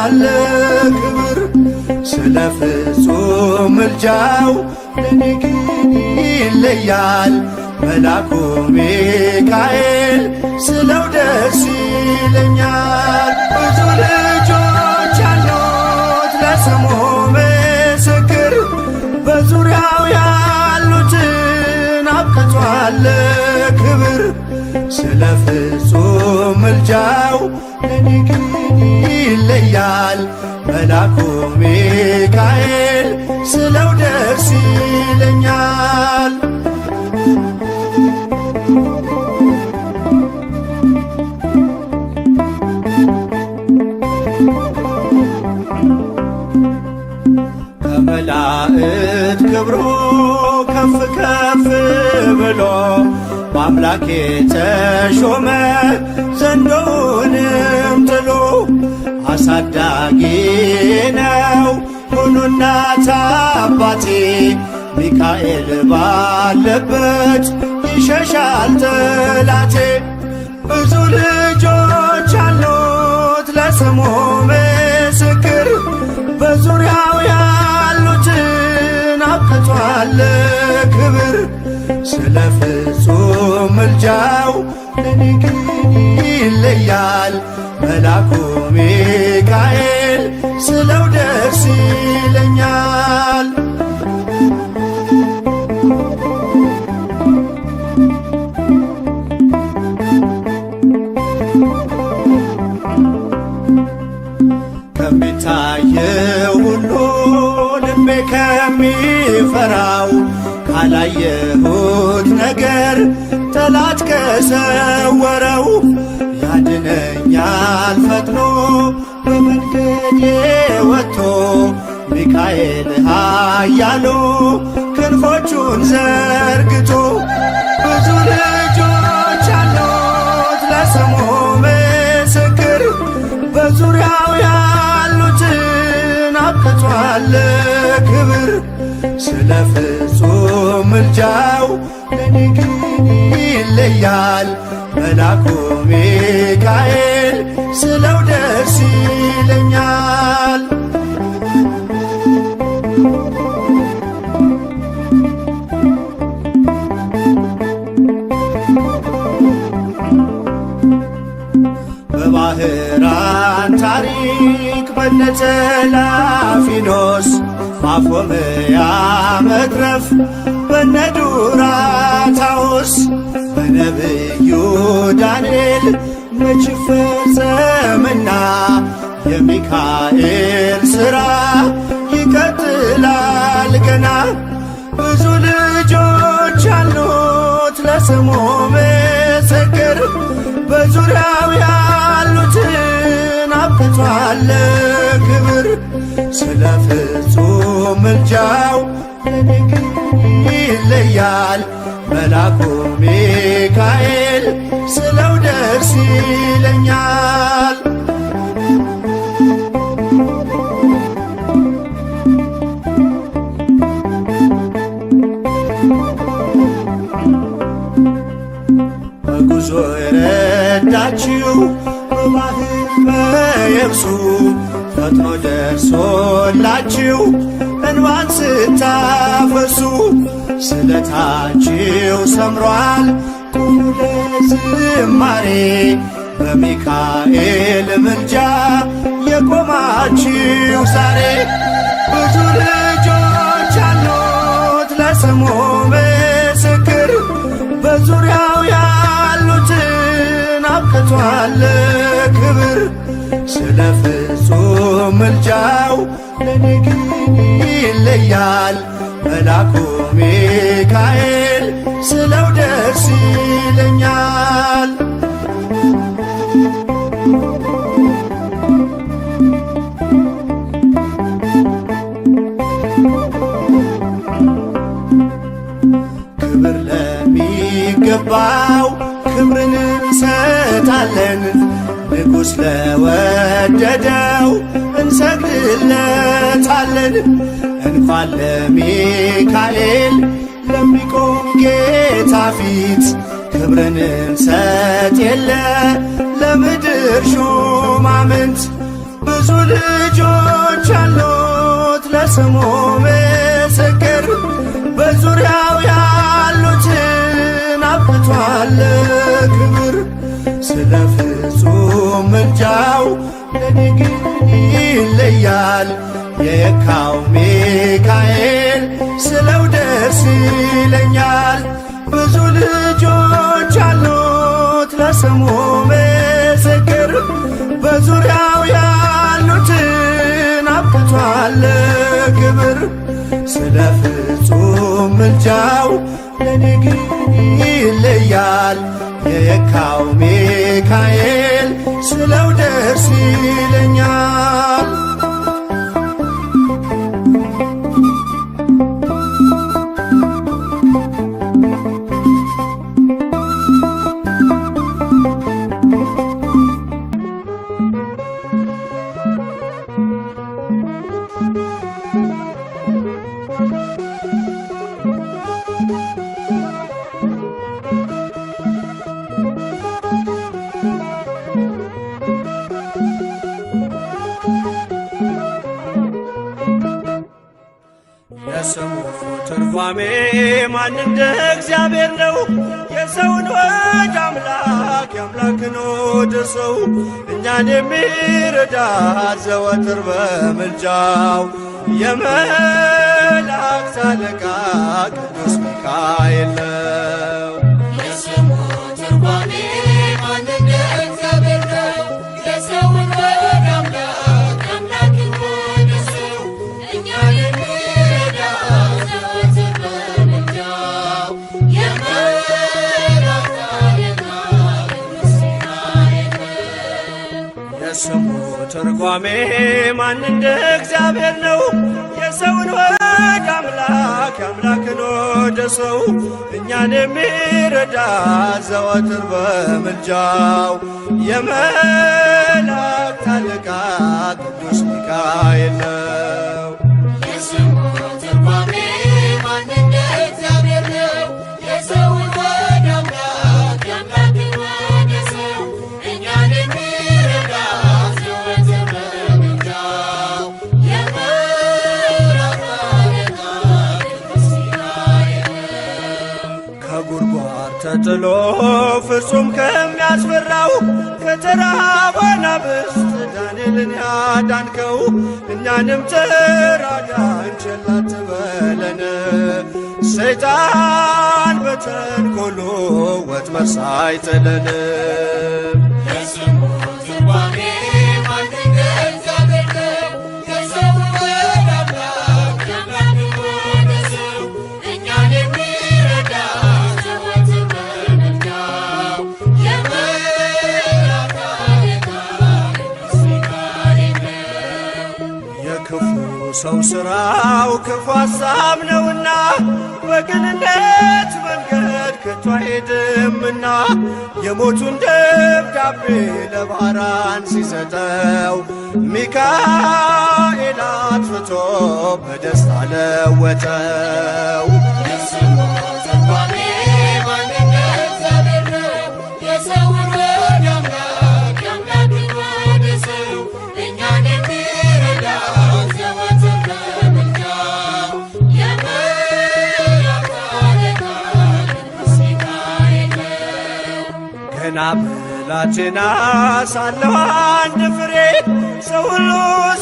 አለ ክብር ስለ ፍጹም ምልጃው ለኔ ግን ይለያል መላኩ ሚካኤል ስለው ደስ ይለኛል። ብዙ ልጆች አሉት ለስሙ ምስክር በዙሪያው ያሉትን አብቅቷል ክብር ስለ ፍጹም ምልጃው ለኔ ግን ይለያል መላኩ ሚካኤል ስለው ደስ ይለኛል። ከመላእክት ክብሩ ከፍ ከፍ ብሎ በአምላኬ ተሾመ ዘንዶውንም ጥሎ አሳዳጊ ነው ሁኑ እናት አባቴ ሚካኤል ባለበት ይሸሻል ጠላቴ። ብዙ ልጆች አሉት ለስሙ ምስክር በዙሪያው ያሉትን አብቅቷል ክብር ስለ ፍጹም ምልጃው ለኔ ግን ይለያል መላኩ ሚካኤል ስለው ደስ ይለኛል። ከሚታየው ሁሉ ልቤ ከሚፈራው ካላየሁት ነገር ጠላት ከሰወረው ያድነኛል ፈጥኖ በመንገዴ ወጥቶ ሚካኤል ኃያሉ ክንፎቹን ዘርግቶ። ብዙ ልጆች አሉት ለስሙ ምስክር በዙሪያው ያሉትን አብቅቷል ክብር ስለ ፍጹም ምልጃው ለኔ ግን ይለያል መላኩ ሚካኤል ስለው ደስ ይለኛል። በባህራን ታሪክ በነተላፊኖስ ማፎምያ መትረፍ በነዱራታውስ በነብዩ ዳንኤል መች ፈጸምና የሚካኤል ሥራ ይቀጥላል ገና። ብዙ ልጆች አሉት ለስሙ ምስክር በዙሪያው ያሉትን አብቅቷል ክብር ስለ ፍጹም ምልጃው ለኔ ግን ይለያል መላኩ ሚካኤል ስለው ደስ ይለኛል። በጉዞ የረዳችው በባህር በየብሱ ፈጥኖ ደርሶላችሁ እንባን ስታፈሱ ስለታችሁ ሰምሯል ቁሙ ለዝማሬ በሚካኤል ምልጃ የቆማችሁ ዛሬ። ብዙ ልጆች አሉት ለስሙ ምስክር በዙሪያው ያሉትን አብቅቷል ክብር ስለ ፍጹም ምልጃው ለኔ ግን ይለያል መላኩ ሚካኤል ስለው ደስ ይለኛል። ክብር ለሚገባው ክብርን እንሰጣለን ንጉሥ ለወደደው እንሰግድለታለን። እንኳን ለሚካኤል ለሚቆም ጌታ ፊት ክብርን እንሰጥ የለ ለምድር ሹማምንት። ብዙ ልጆች አሉት ለስሙ ምስክር በዙሪያው ያሉትን አብቅቷል ክብር። ስለ ፍጹም ምልጃው ለኔ ግን ይለያል የካው ሚካኤል ስለው ደስ ይለኛል። ብዙ ልጆች አሉት ለስሙ ምስክር በዙሪያው ያሉትን አብቅቷል ክብር። ስለ ፍጹም ምልጃው ለኔ ግን ይለያል የካው ሚካኤል ስለው ደስ ይለኛል። የስሙ ትርጓሜ ማን እንደ እግዚአብሔር ነው? የሰውን ወደ አምላክ የአምላክን ወደ ሰው እኛን የሚረዳ ዘወትር በምልጃው የመላእክት አለቃ ቅዱስ ሚካኤል ነው። የስሙ ትርጓሜ ማን እንደ እግዚአብሔር ነው? የሰውን ወደ አምላክ የአምላክን ወደ ሰው እኛን የሚረዳ ዘወትር በምልጃው የመላእክት አለቃ ቅዱስ ሚካኤል ነው። የስሙ ትርጓሜ ማን እንደ እግዚአብሔር ነው? የሰውን ወደ አምላክ የአምላክን ወደ ሰው እኛን የሚረዳ ዘወትር በምልጃው የመላእክት አለቃ ቅዱስ ሚካኤል ነው። የስሙ ትርጓሜ ማን እንደ እግዚአብሔር ነው? የሰውን ወደ አምላክ የአምላክን ወደ ሰው እኛን የሚረዳ ዘወትር በምልጃው የመላእክት አለቃ ቅዱስ ሚካኤል ነው። ከጉድጓድ ተጥሎ ፍጹም ከሚያስፈራው ከተራበ አናብስት ዳንኤልን ያዳንከው እኛንም ተራዳን ቸል አትበለን። ሰይጣን በተንኰሉ ወጥመድ ሳይጥለን የስሙ ትርጓሜ ማን እንደ እግዚአብሔር ነው? የሰውን ወደ አምላክ የአምላክን ወደ ሰው እኛን የሚረዳ ዘወትር በምልጃው የመላእክት አለቃ ቅዱስ ሚካኤል ነው። የክፉ ሰው ሥራው ክፉ ሐሳብ ነውና በቅንነት መንገድ ከቶ አይሄድምና የሞቱን ደብዳቤ ለባህራን ሲሰጠው ሚካኤል አጥፍቶ በደስታ ለወጠው። የስሙ ትርጓሜ ማን እንደ እግዚአብሔር ነው? የሰውን ወደ አምላክ የአምላክን ወደ ሰው እኛን የሚረዳ ዘወትር በምልጃው የመላእክት አለቃ ቅዱስ ሚካኤል ነው። ገና ብላቴና ሳለሁ አንድ ፍሬ ሰው ሁሉ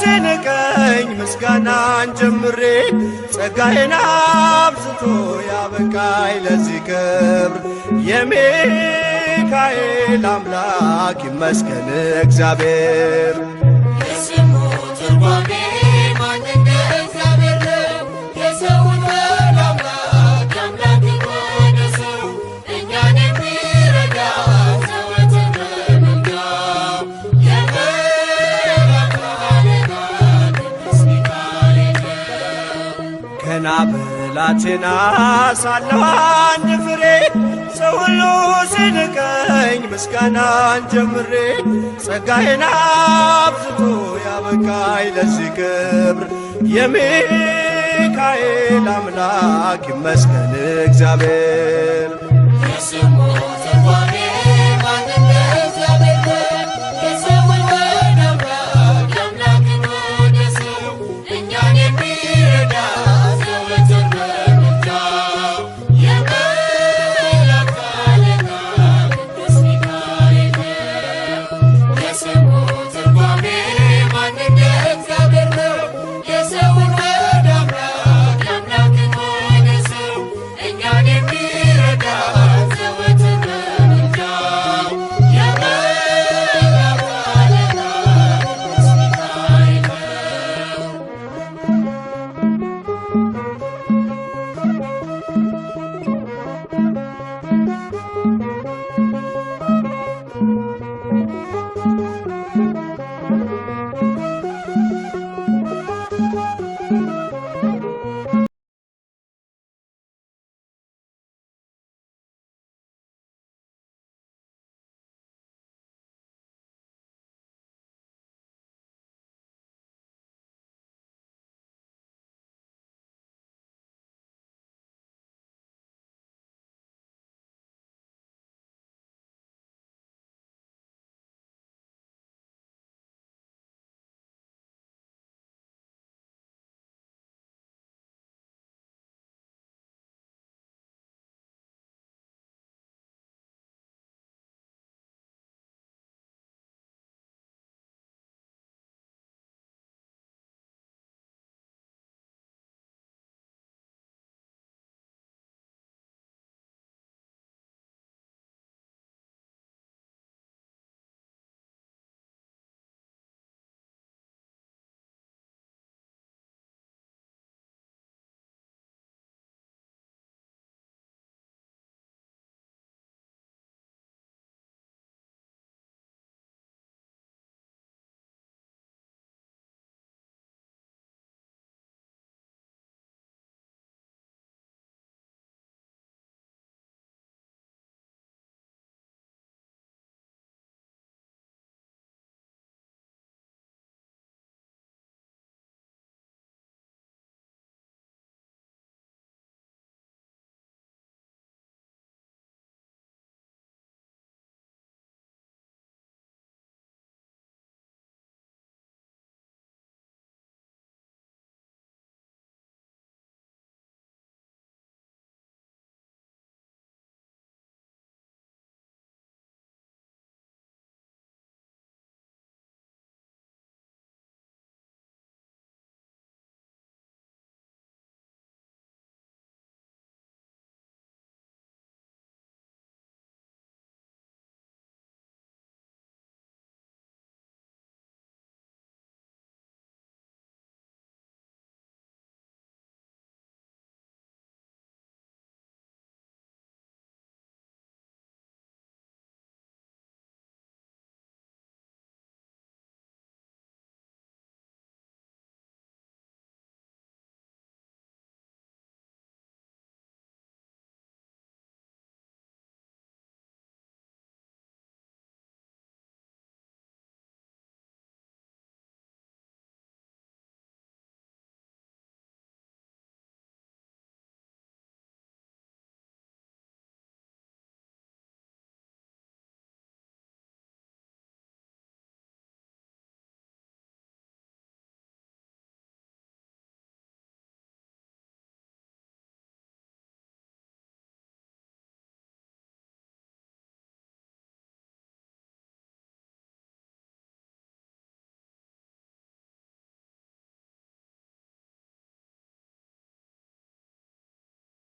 ሲንቀኝ ምስጋናን ጀምሬ ጸጋዬን አብዝቶ ያበቃኝ ለዚህ ክብር የሚካኤል አምላክ ይመስገን እግዚአብሔር። የስሙ ትርጓሜ ማን እንደ እግዚአብሔር ነው? የሰውን ወደ አምላክ የአምላክን ወደ ሰው እኛን የሚረዳ ዘወትር በምልጃው የመላእክት አለቃ ቅዱስ ሚካኤል ነው። ገና ብላቴና ሳለሁ አንድ ፍሬ ሰው ሁሉ ሲንቀኝ ምስጋናን ጀምሬ ጸጋዬን አብዝቶ ያበቃኝ ለዚህ ክብር የሚካኤል አምላክ ይመስገን እግዚአብሔር። የስሙ ትርጓሜ